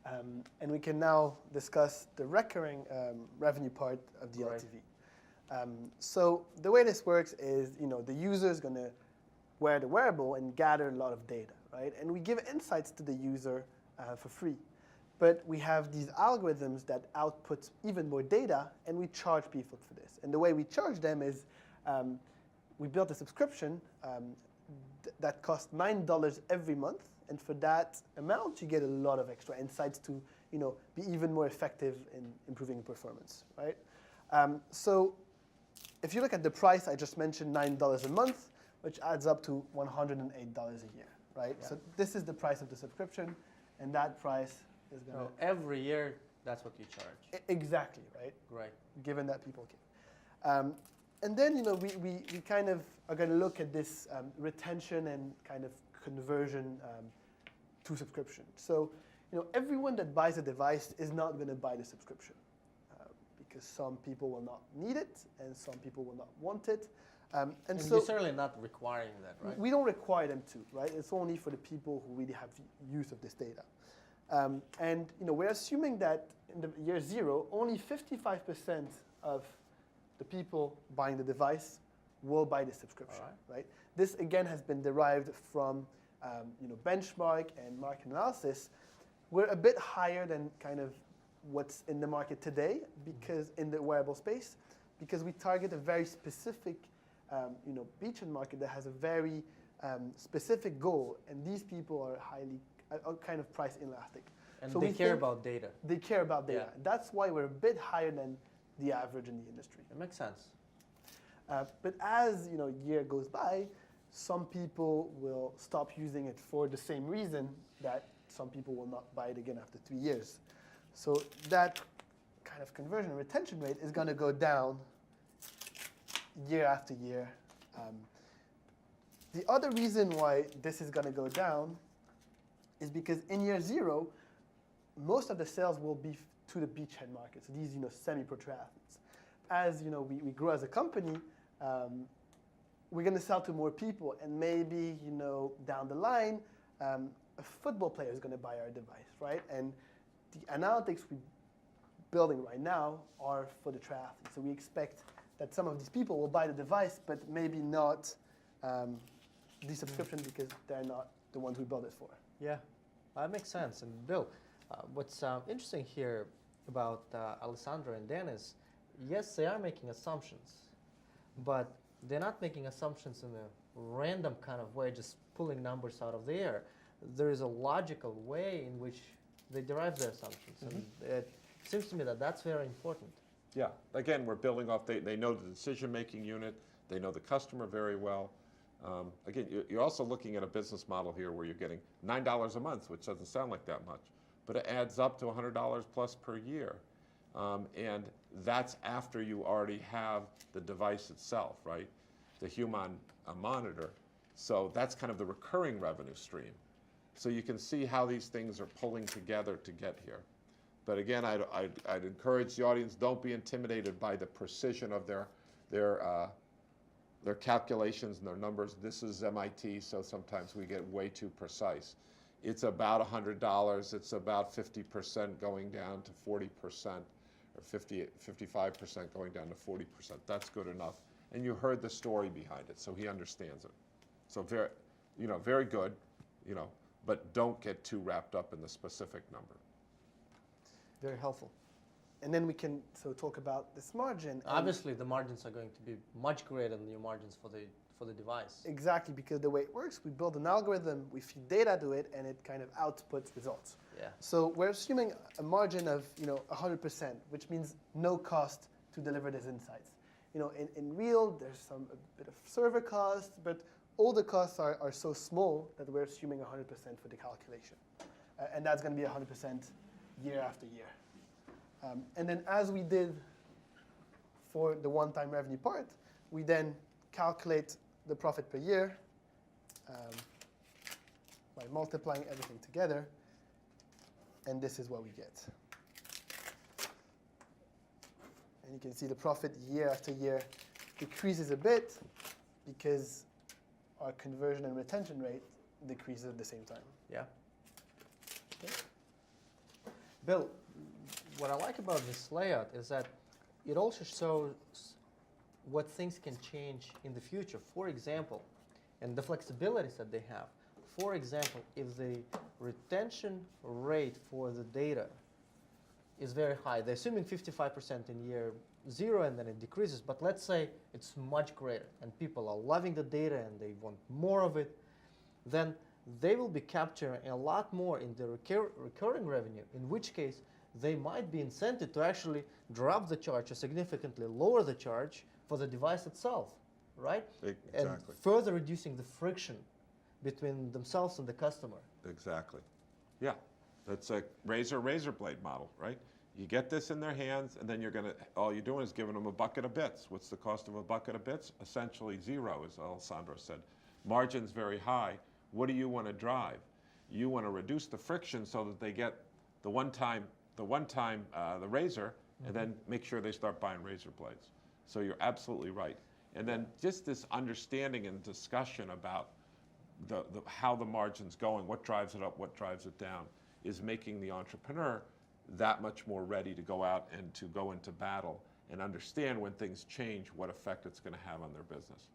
And we can now discuss the recurring revenue part of the Right. LTV. So the way this works is, the user is going to wear the wearable and gather a lot of data, right? And we give insights to the user for free. But we have these algorithms that output even more data, and we charge people for this. And the way we charge them is we built a subscription that costs $9 every month. And for that amount, you get a lot of extra insights to be even more effective in improving performance, right? So if you look at the price, I just mentioned $9 a month, which adds up to $108 a year, right? Yeah. So this is the price of the subscription, and that price is going to... So every year, that's what you charge. Exactly, right? Right. Given that people can. And then, we kind of are going to look at this retention and kind of conversion to subscription. So, everyone that buys a device is not going to buy the subscription because some people will not need it and some people will not want it. And so you're certainly not requiring that, right? we don't require them to, right? It's only for the people who really have use of this data. And we're assuming that in the year zero, only 55% of the people buying the device will buy the subscription, right? This again has been derived from benchmark and market analysis. We're a bit higher than kind of what's in the market today because in the wearable space, because we target a very specific beachhead market that has a very specific goal, and these people are kind of price inelastic. And so they care about data. They care about data. Yeah. That's why we're a bit higher than the average in the industry. It makes sense. But as year goes by, some people will stop using it for the same reason that some people will not buy it again after 3 years. So that kind of conversion and retention rate is going to go down year after year. The other reason why this is going to go down is because in year zero, most of the sales will be to the beachhead market, so these semi-pro triathletes. As we grow as a company, we're going to sell to more people, and maybe down the line, a football player is going to buy our device, right? And the analytics we're building right now are for the triathletes. So we expect that some of these people will buy the device, but maybe not the subscription because they're not the ones we built it for. Yeah, that makes sense. And Bill, what's interesting here about Alessandro and Dennis, yes, they are making assumptions, but they're not making assumptions in a random kind of way, just pulling numbers out of the air. There is a logical way in which they derive their assumptions. Mm-hmm. And it seems to me that that's very important. Yeah, again, we're building off, they know the decision-making unit, they know the customer very well. Again, you're also looking at a business model here where you're getting $9 a month, which doesn't sound like that much, but it adds up to $100 plus per year. And that's after you already have the device itself, right? The Humon monitor. So that's kind of the recurring revenue stream. So you can see how these things are pulling together to get here. But again, I'd encourage the audience, don't be intimidated by the precision of their calculations and their numbers. This is MIT, so sometimes we get way too precise. It's about $100. It's about 50% going down to 40%, or 55% going down to 40%. That's good enough. And you heard the story behind it, so he understands it. So very good, but don't get too wrapped up in the specific number. Very helpful. And then we can talk about this margin. Obviously, the margins are going to be much greater than your margins for the device. Exactly, because the way it works, we build an algorithm, we feed data to it, and it kind of outputs results. Yeah. So we're assuming a margin of 100%, which means no cost to deliver these insights. In real, there's a bit of server costs, but all the costs are so small that we're assuming 100% for the calculation. And that's going to be 100% year after year. And then as we did for the one-time revenue part, we then calculate the profit per year by multiplying everything together, and this is what we get. And you can see the profit year after year decreases a bit because our conversion and retention rate decreases at the same time. Yeah. Okay. Bill, what I like about this layout is that it also shows what things can change in the future. For example, and the flexibilities that they have. For example, if the retention rate for the data is very high, they're assuming 55% in year 0 and then it decreases, but let's say it's much greater and people are loving the data and they want more of it, then they will be capturing a lot more in the recurring revenue, in which case they might be incented to actually drop the charge or significantly lower the charge for the device itself, right? Exactly. And further reducing the friction between themselves and the customer. Exactly. Yeah, that's a razor blade model, right? You get this in their hands, and then all you're doing is giving them a bucket of bits. What's the cost of a bucket of bits? Essentially 0, as Alessandro said. Margin's very high. What do you want to drive? You want to reduce the friction so that they get the razor, and then make sure they start buying razor blades. So you're absolutely right. And then just this understanding and discussion about how the margin's going, what drives it up, what drives it down, is making the entrepreneur that much more ready to go out and to go into battle and understand when things change what effect it's going to have on their business.